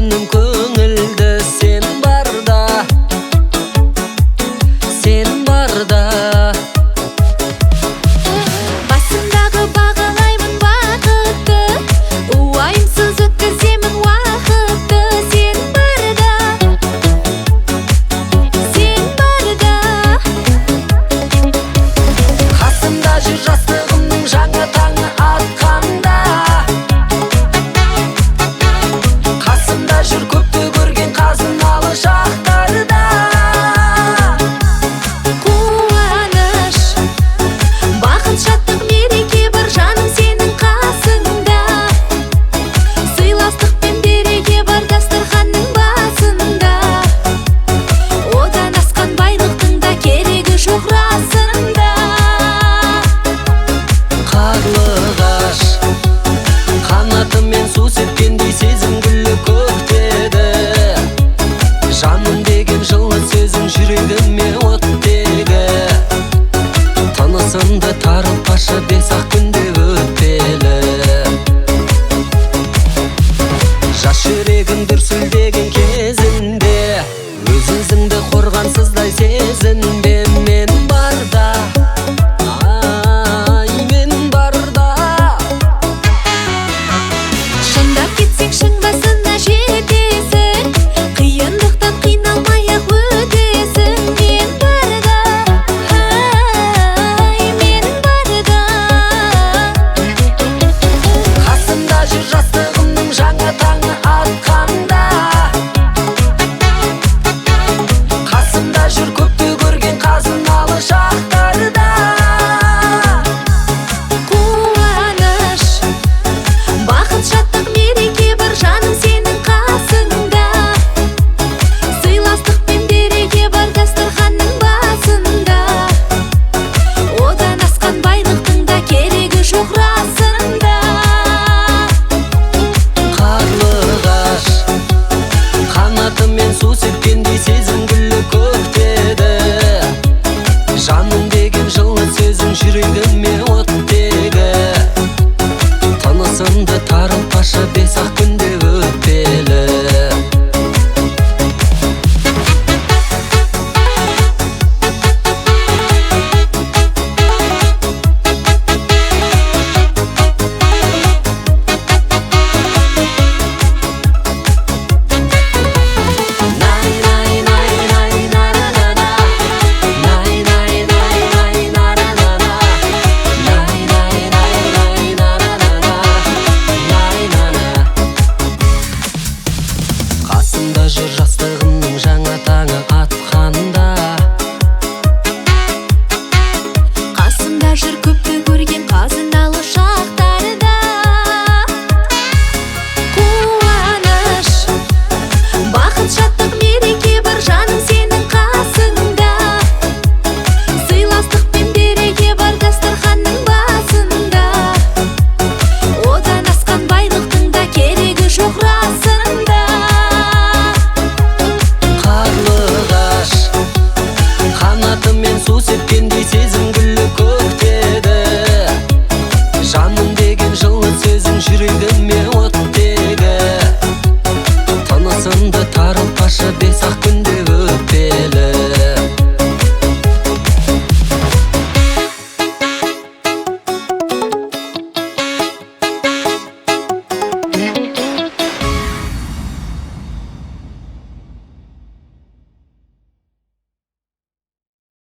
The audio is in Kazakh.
күнім көңілді сен барда, сен барда. Басымдағы бағалаймын бақытты, уайымсыз өткіземін уақытты. Сен барда, сен барда. Қасымда жүр жастығымның жаңа таңы атқанда, қасымда жүр көпті көрген қазыналы шақтарда. Қуаныш, бақыт, шаттық, мереке бар жаным сенің қасыңда. Сыйластық пен береке бар дастарханның басында. Одан асқан байлықтың да керегі жоқ расында. Қарлығаш қанатымен су сепкендей сезім гүлі көктеді. Жаным деген жылы сөзің жүрегіме оттегі. Тынысымды тарылтпашы бес-ақ күнде өтпелі. Жас жүрегім дүрсілдеп